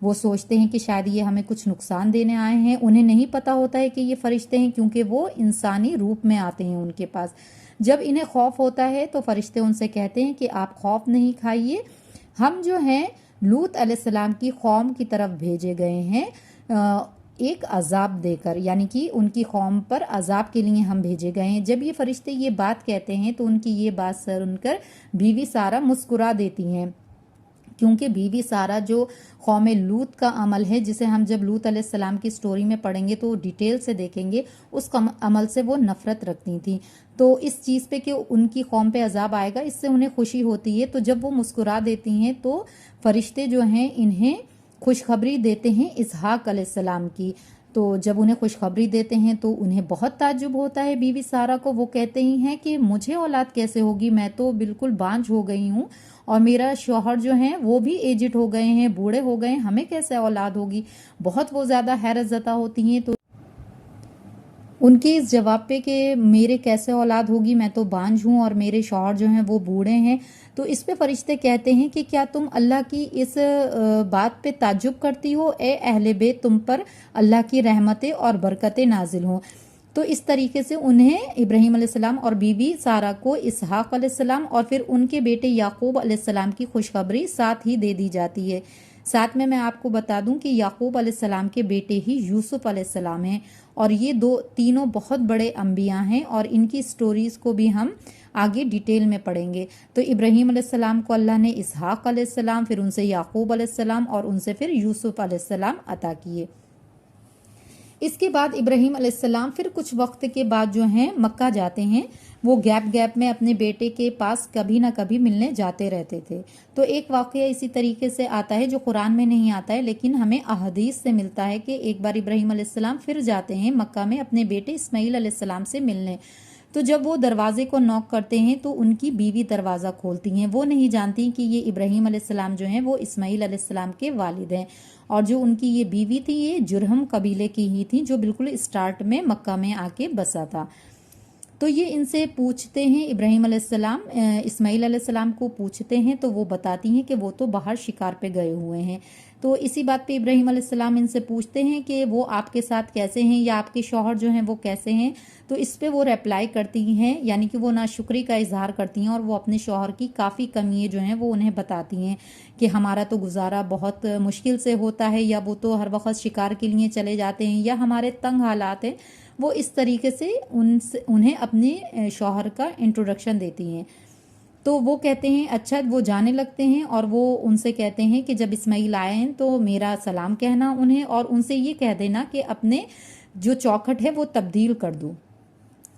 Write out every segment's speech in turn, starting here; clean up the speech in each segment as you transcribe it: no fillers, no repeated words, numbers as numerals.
وہ سوچتے ہیں کہ شاید یہ ہمیں کچھ نقصان دینے آئے ہیں. انہیں نہیں پتا ہوتا ہے کہ یہ فرشتے ہیں، کیونکہ وہ انسانی روپ میں آتے ہیں ان کے پاس. جب انہیں خوف ہوتا ہے تو فرشتے ان سے کہتے ہیں کہ آپ خوف نہیں کھائیے، ہم جو ہیں لوط علیہ السلام کی قوم کی طرف بھیجے گئے ہیں ایک عذاب دے کر، یعنی کہ ان کی قوم پر عذاب کے لیے ہم بھیجے گئے ہیں. جب یہ فرشتے یہ بات کہتے ہیں تو ان کی یہ بات سن کر بیوی سارہ مسکرا دیتی ہیں، کیونکہ بیوی سارہ جو قوم لوط کا عمل ہے، جسے ہم جب لوط علیہ السلام کی سٹوری میں پڑھیں گے تو ڈیٹیل سے دیکھیں گے، اس عمل سے وہ نفرت رکھتی تھیں. تو اس چیز پہ کہ ان کی قوم پہ عذاب آئے گا، اس سے انہیں خوشی ہوتی ہے. تو جب وہ مسکرا دیتی ہیں تو فرشتے جو ہیں انہیں خوشخبری دیتے ہیں اسحاق علیہ السلام کی. تو جب انہیں خوشخبری دیتے ہیں تو انہیں بہت تعجب ہوتا ہے بیوی سارہ کو. وہ کہتے ہی ہیں کہ مجھے اولاد کیسے ہوگی، میں تو بالکل بانجھ ہو گئی ہوں، اور میرا شوہر جو ہیں وہ بھی ایجڈ ہو گئے ہیں، بوڑھے ہو گئے ہیں، ہمیں کیسے اولاد ہوگی. بہت وہ زیادہ حیرت زدہ ہوتی ہیں. تو ان کے اس جواب پہ کہ میرے کیسے اولاد ہوگی، میں تو بانجھ ہوں اور میرے شوہر جو ہیں وہ بوڑھے ہیں، تو اس پہ فرشتے کہتے ہیں کہ کیا تم اللہ کی اس بات پہ تعجب کرتی ہو، اے اہل بیت، تم پر اللہ کی رحمتیں اور برکتیں نازل ہوں. تو اس طریقے سے انہیں ابراہیم علیہ السلام اور بیوی سارہ کو اسحاق علیہ السلام اور پھر ان کے بیٹے یعقوب علیہ السلام کی خوشخبری ساتھ ہی دے دی جاتی ہے. ساتھ میں آپ کو بتا دوں کہ یعقوب علیہ السلام کے بیٹے ہی یوسف علیہ السلام ہیں، اور یہ تینوں بہت بڑے انبیاء ہیں، اور ان کی سٹوریز کو بھی ہم آگے ڈیٹیل میں پڑھیں گے. تو ابراہیم علیہ السلام کو اللہ نے اسحاق علیہ السلام، پھر ان سے یعقوب علیہ السلام اور ان سے پھر یوسف علیہ السلام عطا کیے. اس کے بعد ابراہیم علیہ السلام پھر کچھ وقت کے بعد جو ہیں مکہ جاتے ہیں. وہ گیپ میں اپنے بیٹے کے پاس کبھی نہ کبھی ملنے جاتے رہتے تھے. تو ایک واقعہ اسی طریقے سے آتا ہے جو قرآن میں نہیں آتا ہے، لیکن ہمیں احادیث سے ملتا ہے کہ ایک بار ابراہیم علیہ السلام پھر جاتے ہیں مکہ میں اپنے بیٹے اسماعیل علیہ السلام سے ملنے. تو جب وہ دروازے کو نوک کرتے ہیں تو ان کی بیوی دروازہ کھولتی ہیں. وہ نہیں جانتی کہ یہ ابراہیم علیہ السلام جو ہیں وہ اسماعیل علیہ السلام کے والد ہیں، اور جو ان کی یہ بیوی تھی یہ جرہم قبیلے کی ہی تھی، جو بالکل اسٹارٹ میں مکہ میں آ کے بسا تھا. تو یہ ان سے پوچھتے ہیں، ابراہیم علیہ السلام اسماعیل علیہ السلام کو پوچھتے ہیں تو وہ بتاتی ہیں کہ وہ تو باہر شکار پہ گئے ہوئے ہیں. تو اسی بات پہ ابراہیم علیہ السلام ان سے پوچھتے ہیں کہ وہ آپ کے ساتھ کیسے ہیں، یا آپ کے شوہر جو ہیں وہ کیسے ہیں. تو اس پہ وہ ریپلائی کرتی ہیں، یعنی کہ وہ ناشکری کا اظہار کرتی ہیں، اور وہ اپنے شوہر کی کافی کمیاں جو ہیں وہ انہیں بتاتی ہیں کہ ہمارا تو گزارا بہت مشکل سے ہوتا ہے، یا وہ تو ہر وقت شکار کے لیے چلے جاتے ہیں، یا ہمارے تنگ حالات ہیں. وہ اس طریقے سے انہیں اپنے شوہر کا انٹروڈکشن دیتی ہیں. تو وہ کہتے ہیں اچھا. وہ جانے لگتے ہیں اور وہ ان سے کہتے ہیں کہ جب اسماعیل آئے ہیں تو میرا سلام کہنا انہیں، اور ان سے یہ کہہ دینا کہ اپنے جو چوکھٹ ہے وہ تبدیل کر دو.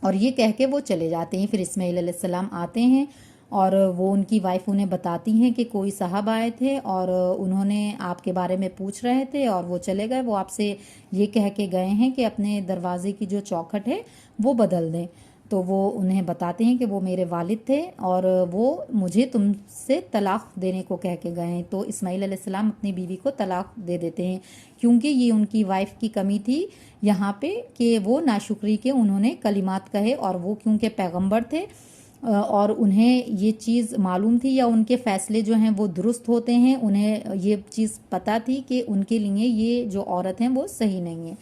اور یہ کہہ کے وہ چلے جاتے ہیں. پھر اسماعیل علیہ السلام آتے ہیں اور وہ ان کی وائف انہیں بتاتی ہیں کہ کوئی صاحب آئے تھے اور انہوں نے آپ کے بارے میں پوچھ رہے تھے، اور وہ چلے گئے. وہ آپ سے یہ کہہ کے گئے ہیں کہ اپنے دروازے کی جو چوکھٹ ہے وہ بدل دیں. تو وہ انہیں بتاتے ہیں کہ وہ میرے والد تھے اور وہ مجھے تم سے طلاق دینے کو کہہ کے گئے ہیں. تو اسماعیل علیہ السلام اپنی بیوی کو طلاق دے دیتے ہیں، کیونکہ یہ ان کی وائف کی کمی تھی یہاں پہ کہ وہ ناشکری کے انہوں نے کلمات کہے، اور وہ کیونکہ پیغمبر تھے اور انہیں یہ چیز معلوم تھی، یا ان کے فیصلے جو ہیں وہ درست ہوتے ہیں، انہیں یہ چیز پتہ تھی کہ ان کے لیے یہ جو عورت ہیں وہ صحیح نہیں ہے.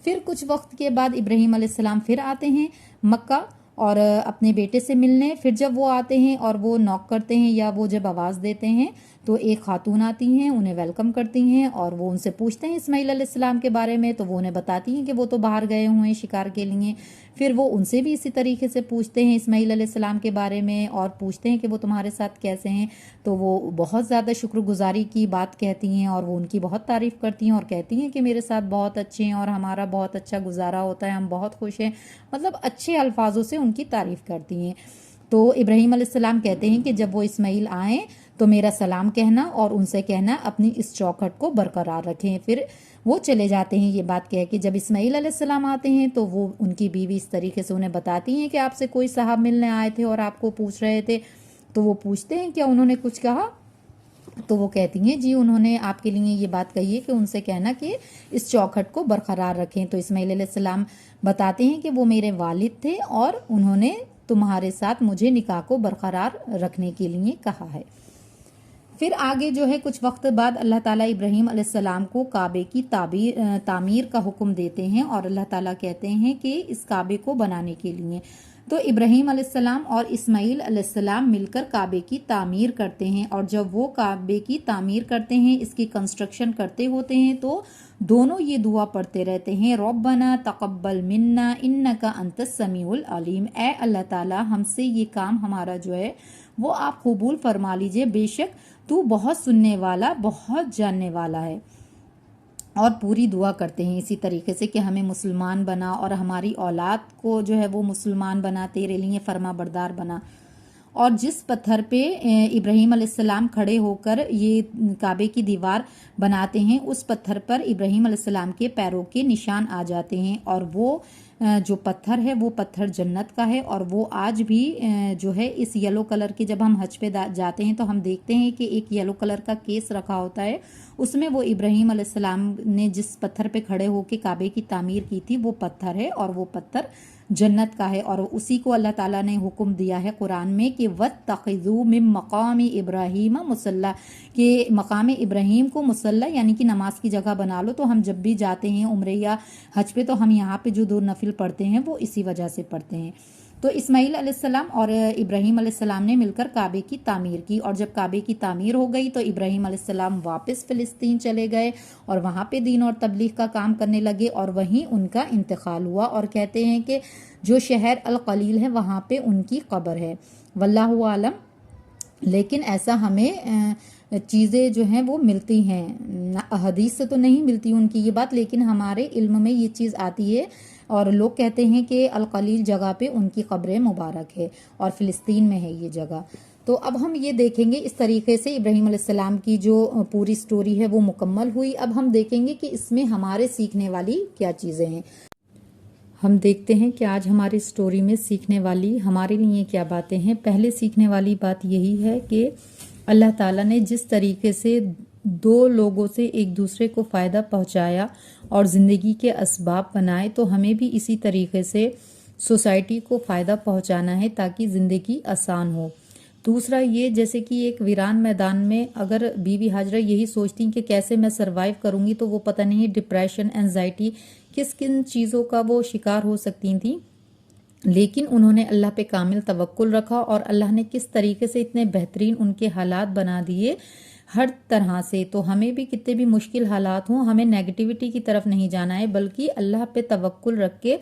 پھر کچھ وقت کے بعد ابراہیم علیہ السلام پھر آتے ہیں مکہ اور اپنے بیٹے سے ملنے. پھر جب وہ آتے ہیں اور وہ نوک کرتے ہیں یا وہ جب آواز دیتے ہیں تو ایک خاتون آتی ہیں، انہیں ویلکم کرتی ہیں اور وہ ان سے پوچھتے ہیں اسماعیل علیہ السلام کے بارے میں. تو وہ انہیں بتاتی ہیں کہ وہ تو باہر گئے ہوئے ہیں شکار کے لیے. پھر وہ ان سے بھی اسی طریقے سے پوچھتے ہیں اسماعیل علیہ السلام کے بارے میں اور پوچھتے ہیں کہ وہ تمہارے ساتھ کیسے ہیں. تو وہ بہت زیادہ شکر گزاری کی بات کہتی ہیں اور وہ ان کی بہت تعریف کرتی ہیں اور کہتی ہیں کہ میرے ساتھ بہت اچھے ہیں اور ہمارا بہت اچھا گزارا ہوتا ہے، ہم بہت خوش ہیں. مطلب اچھے الفاظوں سے ان کی تعریف کرتی ہیں. تو ابراہیم علیہ السلام کہتے ہیں کہ جب وہ اسماعیل آئیں تو میرا سلام کہنا اور ان سے کہنا اپنی اس چوکھٹ کو برقرار رکھیں. پھر وہ چلے جاتے ہیں یہ بات کہہ کے. جب اسماعیل علیہ السلام آتے ہیں تو وہ ان کی بیوی اس طریقے سے انہیں بتاتی ہیں کہ آپ سے کوئی صاحب ملنے آئے تھے اور آپ کو پوچھ رہے تھے. تو وہ پوچھتے ہیں کیا انہوں نے کچھ کہا؟ تو وہ کہتی ہیں جی انہوں نے آپ کے لیے یہ بات کہی ہے کہ ان سے کہنا کہ اس چوکھٹ کو برقرار رکھیں. تو اسماعیل علیہ السلام بتاتے ہیں کہ وہ میرے والد تھے اور انہوں نے تمہارے ساتھ مجھے نکاح کو برقرار رکھنے کے لیے کہا ہے. پھر آگے جو ہے کچھ وقت بعد اللہ تعالیٰ ابراہیم علیہ السلام کو کعبے کی تعمیر کا حکم دیتے ہیں، اور اللہ تعالیٰ کہتے ہیں کہ اس کعبے کو بنانے کے لیے تو ابراہیم علیہ السلام اور اسماعیل علیہ السلام مل کر کعبے کی تعمیر کرتے ہیں، اور جب وہ کعبے کی تعمیر کرتے ہیں، اس کی کنسٹرکشن کرتے ہوتے ہیں، تو دونوں یہ دعا پڑھتے رہتے ہیں، ربنا تقبل منا انک انت السمیع العلیم، اے اللہ تعالیٰ ہم سے یہ کام ہمارا جو ہے وہ آپ قبول فرما لیجئے، بے شک تو بہت سننے والا بہت جاننے والا ہے۔ اور پوری دعا کرتے ہیں اسی طریقے سے کہ ہمیں مسلمان بنا اور ہماری اولاد کو جو ہے وہ مسلمان بنا، تیرے لیے فرما بردار بنا۔ اور جس پتھر پہ ابراہیم علیہ السلام کھڑے ہو کر یہ کعبے کی دیوار بناتے ہیں، اس پتھر پر ابراہیم علیہ السلام کے پیروں کے نشان آ جاتے ہیں، اور وہ جو پتھر ہے وہ پتھر جنت کا ہے، اور وہ آج بھی جو ہے اس یلو کلر کے، جب ہم حج پہ جاتے ہیں تو ہم دیکھتے ہیں کہ ایک یلو کلر کا کیس رکھا ہوتا ہے، اس میں وہ ابراہیم علیہ السلام نے جس پتھر پہ کھڑے ہو کے کعبے کی تعمیر کی تھی وہ پتھر ہے، اور وہ پتھر جنت کا ہے، اور اسی کو اللہ تعالیٰ نے حکم دیا ہے قرآن میں کہ وَاتَّخِذُوا مِن مَقَامِ ابراہیم مصلی، کہ مقام ابراہیم کو مصلی یعنی کہ نماز کی جگہ بنا لو۔ تو ہم جب بھی جاتے ہیں عمرے یا حج پہ تو ہم یہاں پہ جو 2 نفل پڑھتے ہیں وہ اسی وجہ سے پڑھتے ہیں۔ تو اسماعیل علیہ السلام اور ابراہیم علیہ السلام نے مل کر کعبے کی تعمیر کی، اور جب کعبے کی تعمیر ہو گئی تو ابراہیم علیہ السلام واپس فلسطین چلے گئے اور وہاں پہ دین اور تبلیغ کا کام کرنے لگے، اور وہیں ان کا انتقال ہوا، اور کہتے ہیں کہ جو شہر القلیل ہے وہاں پہ ان کی قبر ہے، واللہ عالم۔ لیکن ایسا ہمیں چیزیں جو ہیں وہ ملتی ہیں، حدیث سے تو نہیں ملتی ان کی یہ بات، لیکن ہمارے علم میں یہ چیز آتی ہے، اور لوگ کہتے ہیں کہ القلیل جگہ پہ ان کی قبر مبارک ہے، اور فلسطین میں ہے یہ جگہ۔ تو اب ہم یہ دیکھیں گے اس طریقے سے ابراہیم علیہ السلام کی جو پوری سٹوری ہے وہ مکمل ہوئی۔ اب ہم دیکھیں گے کہ اس میں ہمارے سیکھنے والی کیا چیزیں ہیں۔ ہم دیکھتے ہیں کہ آج ہماری سٹوری میں سیکھنے والی ہمارے لیے کیا باتیں ہیں۔ پہلے سیکھنے والی بات یہی ہے کہ اللہ تعالیٰ نے جس طریقے سے 2 لوگوں سے ایک دوسرے کو فائدہ پہنچایا اور زندگی کے اسباب بنائے، تو ہمیں بھی اسی طریقے سے سوسائٹی کو فائدہ پہنچانا ہے تاکہ زندگی آسان ہو۔ دوسرا یہ، جیسے کہ ایک ویران میدان میں اگر بی بی ہاجرہ یہی سوچتی کہ کیسے میں سروائیو کروں گی، تو وہ پتہ نہیں ڈپریشن، انزائٹی کس کن چیزوں کا وہ شکار ہو سکتی تھیں، لیکن انہوں نے اللہ پہ کامل توکل رکھا، اور اللہ نے کس طریقے سے اتنے بہترین ان کے حالات بنا دیے ہر طرح سے۔ تو ہمیں بھی کتنے بھی مشکل حالات ہوں، ہمیں نیگیٹیوٹی کی طرف نہیں جانا ہے، بلکہ اللہ پہ توکل رکھ کے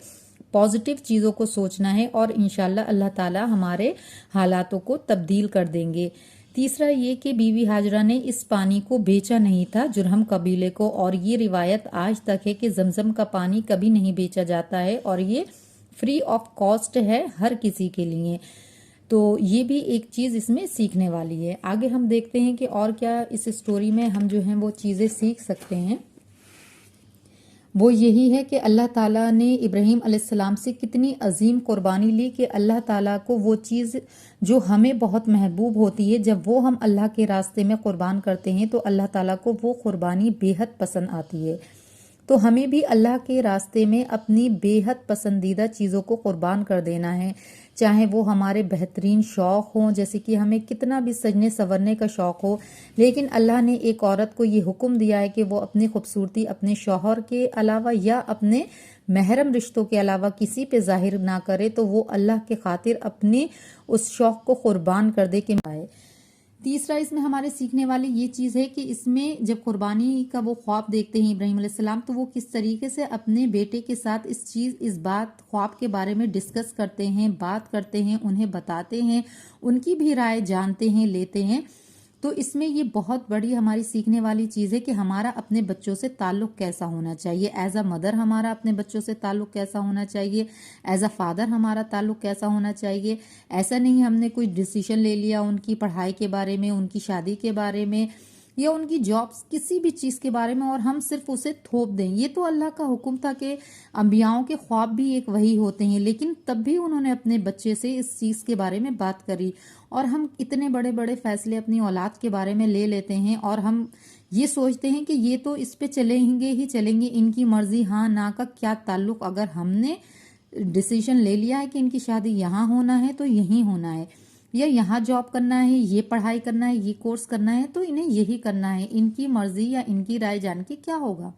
پازیٹیو چیزوں کو سوچنا ہے، اور انشاءاللہ اللہ تعالی ہمارے حالاتوں کو تبدیل کر دیں گے۔ تیسرا یہ کہ بی بی ہاجرہ نے اس پانی کو بیچا نہیں تھا جرہم قبیلے کو، اور یہ روایت آج تک ہے کہ زمزم کا پانی کبھی نہیں بیچا جاتا ہے، اور یہ فری آف کاسٹ ہے ہر کسی کے لیے۔ تو یہ بھی ایک چیز اس میں سیکھنے والی ہے۔ آگے ہم دیکھتے ہیں کہ اور کیا اس سٹوری میں ہم جو ہیں وہ چیزیں سیکھ سکتے ہیں۔ وہ یہی ہے کہ اللہ تعالیٰ نے ابراہیم علیہ السلام سے کتنی عظیم قربانی لی کہ اللہ تعالیٰ کو وہ چیز جو ہمیں بہت محبوب ہوتی ہے، جب وہ ہم اللہ کے راستے میں قربان کرتے ہیں تو اللہ تعالیٰ کو وہ قربانی بے حد پسند آتی ہے۔ تو ہمیں بھی اللہ کے راستے میں اپنی بے حد پسندیدہ چیزوں کو قربان کر دینا ہے، چاہے وہ ہمارے بہترین شوق ہوں، جیسے کہ ہمیں کتنا بھی سجنے سورنے کا شوق ہو، لیکن اللہ نے ایک عورت کو یہ حکم دیا ہے کہ وہ اپنی خوبصورتی اپنے شوہر کے علاوہ یا اپنے محرم رشتوں کے علاوہ کسی پہ ظاہر نہ کرے، تو وہ اللہ کے خاطر اپنے اس شوق کو قربان کر دے کہ آئے۔ تیسرا اس میں ہمارے سیکھنے والی یہ چیز ہے کہ اس میں جب قربانی کا وہ خواب دیکھتے ہیں ابراہیم علیہ السلام، تو وہ کس طریقے سے اپنے بیٹے کے ساتھ اس بات خواب کے بارے میں ڈسکس کرتے ہیں، بات کرتے ہیں، انہیں بتاتے ہیں، ان کی بھی رائے جانتے ہیں، لیتے ہیں۔ تو اس میں یہ بہت بڑی ہماری سیکھنے والی چیز ہے کہ ہمارا اپنے بچوں سے تعلق کیسا ہونا چاہیے، ایز اے مدر ہمارا اپنے بچوں سے تعلق کیسا ہونا چاہیے، ایز اے فادر ہمارا تعلق کیسا ہونا چاہیے۔ ایسا نہیں ہم نے کوئی ڈیسیشن لے لیا ان کی پڑھائی کے بارے میں، ان کی شادی کے بارے میں، یا ان کی جابس، کسی بھی چیز کے بارے میں، اور ہم صرف اسے تھوپ دیں۔ یہ تو اللہ کا حکم تھا کہ انبیاؤں کے خواب بھی ایک وہی ہوتے ہیں، لیکن تب بھی انہوں نے اپنے بچے سے اس چیز کے بارے میں بات کری، اور ہم اتنے بڑے بڑے فیصلے اپنی اولاد کے بارے میں لے لیتے ہیں، اور ہم یہ سوچتے ہیں کہ یہ تو اس پہ چلیں گے ہی چلیں گے، ان کی مرضی ہاں نہ کا کیا تعلق۔ اگر ہم نے ڈیسیژن لے لیا ہے کہ ان کی شادی یہاں ہونا ہے تو یہیں ہونا ہے۔ یا یہاں جاب کرنا ہے، یہ پڑھائی کرنا ہے، یہ کورس کرنا ہے، تو انہیں یہی کرنا ہے، ان کی مرضی یا ان کی رائے جان کے کیا ہوگا؟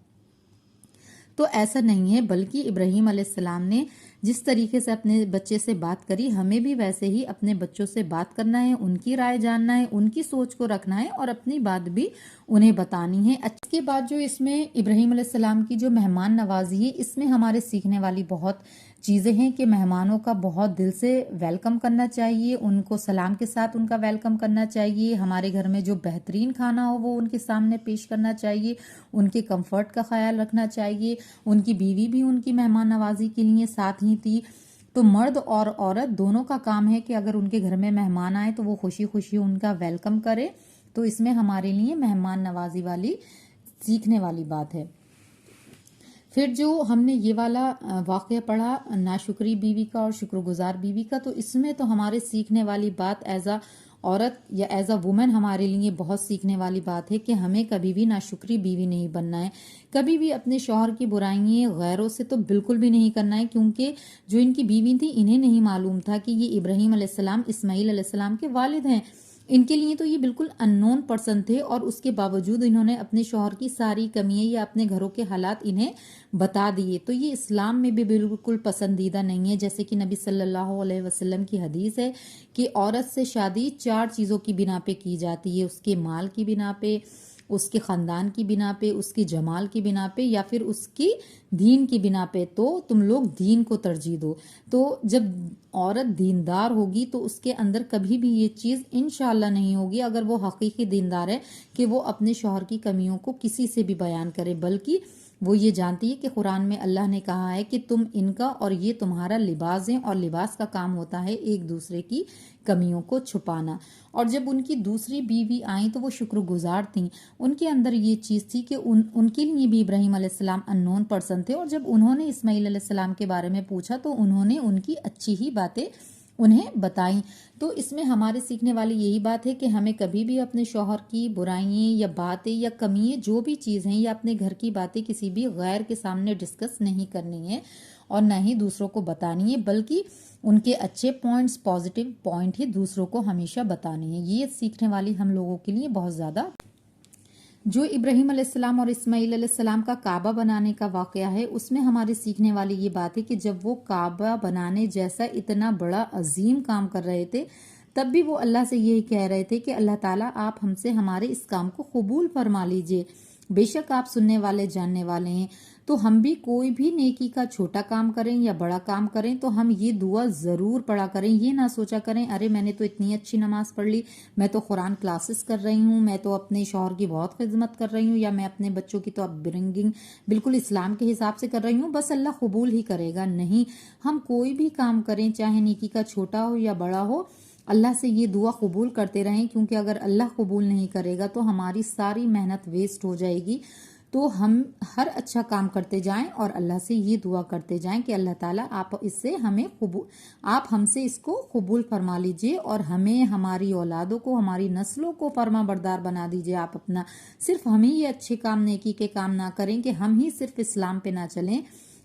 تو ایسا نہیں ہے، بلکہ ابراہیم علیہ السلام نے جس طریقے سے اپنے بچے سے بات کری، ہمیں بھی ویسے ہی اپنے بچوں سے بات کرنا ہے، ان کی رائے جاننا ہے، ان کی سوچ کو رکھنا ہے اور اپنی بات بھی انہیں بتانی ہے۔ اس کے بعد جو اس میں ابراہیم علیہ السلام کی جو مہمان نوازی ہے، اس میں ہمارے سیکھنے والی بہت چیزیں ہیں کہ مہمانوں کا بہت دل سے ویلکم کرنا چاہیے، ان کو سلام کے ساتھ ان کا ویلکم کرنا چاہیے، ہمارے گھر میں جو بہترین کھانا ہو وہ ان کے سامنے پیش کرنا چاہیے، ان کے کمفرٹ کا خیال رکھنا چاہیے۔ ان کی بیوی بھی ان کی مہمان نوازی کے لیے ساتھ ہی تھی۔ تو مرد اور عورت دونوں کا کام ہے کہ اگر ان کے گھر میں مہمان آئے تو وہ خوشی خوشی ان کا ویلکم کرے۔ تو اس میں ہمارے لیے مہمان نوازی والی سیکھنے والی بات ہے۔ پھر جو ہم نے یہ والا واقعہ پڑھا ناشکری بیوی کا اور شکر گزار بیوی کا، تو اس میں تو ہمارے سیکھنے والی بات ایز اے عورت یا ایز اے وومن ہمارے لیے بہت سیکھنے والی بات ہے کہ ہمیں کبھی بھی ناشکری بیوی نہیں بننا ہے، کبھی بھی اپنے شوہر کی برائیاں غیروں سے تو بالکل بھی نہیں کرنا ہے، کیونکہ جو ان کی بیوی تھی انہیں نہیں معلوم تھا کہ یہ ابراہیم علیہ السلام اسماعیل علیہ السلام کے والد ہیں۔ ان کے لیے تو یہ بالکل ان نون پرسن تھے، اور اس کے باوجود انہوں نے اپنے شوہر کی ساری کمیاں یا اپنے گھروں کے حالات انہیں بتا دیے۔ تو یہ اسلام میں بھی بالکل پسندیدہ نہیں ہے، جیسے کہ نبی صلی اللہ علیہ وسلم کی حدیث ہے کہ عورت سے شادی 4 چیزوں کی بنا پہ کی جاتی ہے، اس کے مال کی بنا پہ، اس کے خاندان کی بنا پہ، اس کی جمال کی بنا پہ، یا پھر اس کی دین کی بنا پہ۔ تو تم لوگ دین کو ترجیح دو۔ تو جب عورت دیندار ہوگی تو اس کے اندر کبھی بھی یہ چیز انشاءاللہ نہیں ہوگی، اگر وہ حقیقی دیندار ہے، کہ وہ اپنے شوہر کی کمیوں کو کسی سے بھی بیان کرے، بلکہ وہ یہ جانتی ہے کہ قرآن میں اللہ نے کہا ہے کہ تم ان کا اور یہ تمہارا لباس ہے، اور لباس کا کام ہوتا ہے ایک دوسرے کی کمیوں کو چھپانا۔ اور جب ان کی دوسری بیوی آئیں تو وہ شکر گزار تھیں، ان کے اندر یہ چیز تھی کہ ان کے لیے بھی ابراہیم علیہ السلام ان نون پرسن تھے، اور جب انہوں نے اسماعیل علیہ السلام کے بارے میں پوچھا تو انہوں نے ان کی اچھی ہی باتیں انہیں بتائیں۔ تو اس میں ہمارے سیکھنے والی یہی بات ہے کہ ہمیں کبھی بھی اپنے شوہر کی برائیاں یا باتیں یا کمیاں جو بھی چیز ہیں یا اپنے گھر کی باتیں کسی بھی غیر کے سامنے ڈسکس نہیں کرنی ہے، اور نہ ہی دوسروں کو بتانی ہے، بلکہ ان کے اچھے پوائنٹس، پازیٹیو پوائنٹ ہی دوسروں کو ہمیشہ بتانے ہیں۔ یہ سیکھنے والی ہم لوگوں کے لیے بہت زیادہ۔ جو ابراہیم علیہ السلام اور اسماعیل علیہ السلام کا کعبہ بنانے کا واقعہ ہے، اس میں ہمارے سیکھنے والی یہ بات ہے کہ جب وہ کعبہ بنانے جیسا اتنا بڑا عظیم کام کر رہے تھے، تب بھی وہ اللہ سے یہی کہہ رہے تھے کہ اللہ تعالیٰ آپ ہم سے ہمارے اس کام کو قبول فرما لیجئے، بے شک آپ سننے والے جاننے والے ہیں۔ تو ہم بھی کوئی بھی نیکی کا چھوٹا کام کریں یا بڑا کام کریں تو ہم یہ دعا ضرور پڑھا کریں، یہ نہ سوچا کریں ارے میں نے تو اتنی اچھی نماز پڑھ لی، میں تو قرآن کلاسز کر رہی ہوں، میں تو اپنے شوہر کی بہت خدمت کر رہی ہوں، یا میں اپنے بچوں کی تو اپ برنگنگ بالکل اسلام کے حساب سے کر رہی ہوں، بس اللہ قبول ہی کرے گا۔ نہیں، ہم کوئی بھی کام کریں چاہے نیکی کا چھوٹا ہو یا بڑا ہو، اللہ سے یہ دعا قبول کرتے رہیں، کیونکہ اگر اللہ قبول نہیں کرے گا تو ہماری ساری محنت ویسٹ ہو جائے گی۔ تو ہم ہر اچھا کام کرتے جائیں اور اللہ سے یہ دعا کرتے جائیں کہ اللہ تعالیٰ آپ ہم سے اس کو قبول فرما لیجئے، اور ہمیں، ہماری اولادوں کو، ہماری نسلوں کو فرما بردار بنا دیجئے آپ اپنا۔ صرف ہم ہی یہ اچھے کام، نیکی کے کام نہ کریں کہ ہم ہی صرف اسلام پہ نہ چلیں،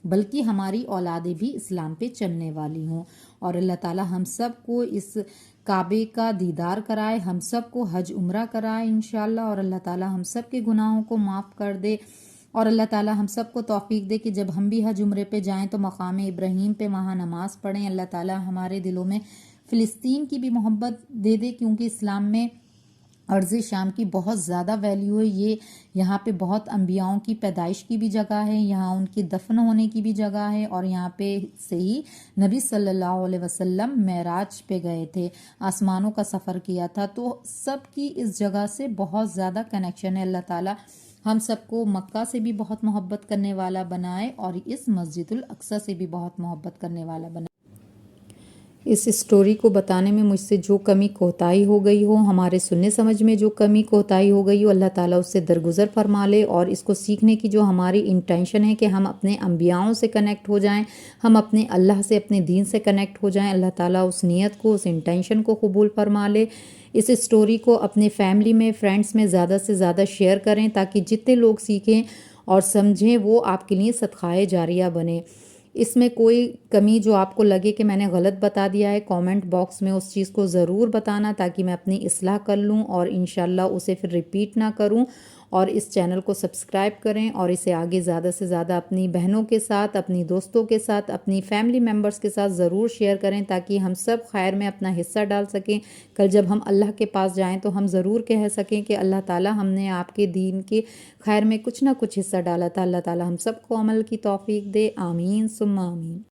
بلکہ ہماری اولادیں بھی اسلام پہ چلنے والی ہوں۔ اور اللہ تعالیٰ ہم سب کو اس کعبے کا دیدار کرائے، ہم سب کو حج عمرہ کرائے انشاءاللہ، اور اللہ تعالیٰ ہم سب کے گناہوں کو معاف کر دے، اور اللہ تعالیٰ ہم سب کو توفیق دے کہ جب ہم بھی حج عمرے پہ جائیں تو مقام ابراہیم پہ وہاں نماز پڑھیں۔ اللہ تعالیٰ ہمارے دلوں میں فلسطین کی بھی محبت دے دے، کیونکہ اسلام میں ارض شام کی بہت زیادہ ویلیو ہے، یہ یہاں پہ بہت انبیاؤں کی پیدائش کی بھی جگہ ہے، یہاں ان کی دفن ہونے کی بھی جگہ ہے، اور یہاں پہ سے ہی نبی صلی اللہ علیہ وسلم معراج پہ گئے تھے، آسمانوں کا سفر کیا تھا۔ تو سب کی اس جگہ سے بہت زیادہ کنیکشن ہے۔ اللہ تعالیٰ ہم سب کو مکہ سے بھی بہت محبت کرنے والا بنائے، اور اس مسجد الاقصی سے بھی بہت محبت کرنے والا بنائے۔ اس اسٹوری کو بتانے میں مجھ سے جو کمی کوتاہی ہو گئی ہو، ہمارے سننے سمجھ میں جو کمی کوتاہی ہو گئی ہو، اللہ تعالیٰ اس سے درگزر فرما لے، اور اس کو سیکھنے کی جو ہماری انٹینشن ہے کہ ہم اپنے انبیاؤں سے کنیکٹ ہو جائیں، ہم اپنے اللہ سے، اپنے دین سے کنیکٹ ہو جائیں، اللہ تعالیٰ اس نیت کو، اس انٹینشن کو قبول فرما لے۔ اس اسٹوری کو اپنے فیملی میں، فرینڈس میں زیادہ سے زیادہ شیئر کریں، تاکہ جتنے لوگ سیکھیں اور سمجھیں وہ آپ کے لیے صدقہ جاریہ بنے۔ اس میں کوئی کمی جو آپ کو لگے کہ میں نے غلط بتا دیا ہے، کامنٹ باکس میں اس چیز کو ضرور بتانا تاکہ میں اپنی اصلاح کر لوں اور انشاءاللہ اسے پھر ریپیٹ نہ کروں۔ اور اس چینل کو سبسکرائب کریں اور اسے آگے زیادہ سے زیادہ اپنی بہنوں کے ساتھ، اپنی دوستوں کے ساتھ، اپنی فیملی ممبرز کے ساتھ ضرور شیئر کریں تاکہ ہم سب خیر میں اپنا حصہ ڈال سکیں۔ کل جب ہم اللہ کے پاس جائیں تو ہم ضرور کہہ سکیں کہ اللہ تعالیٰ ہم نے آپ کے دین کے خیر میں کچھ نہ کچھ حصہ ڈالا تھا۔ اللہ تعالیٰ ہم سب کو عمل کی توفیق دے، آمین ثم آمین۔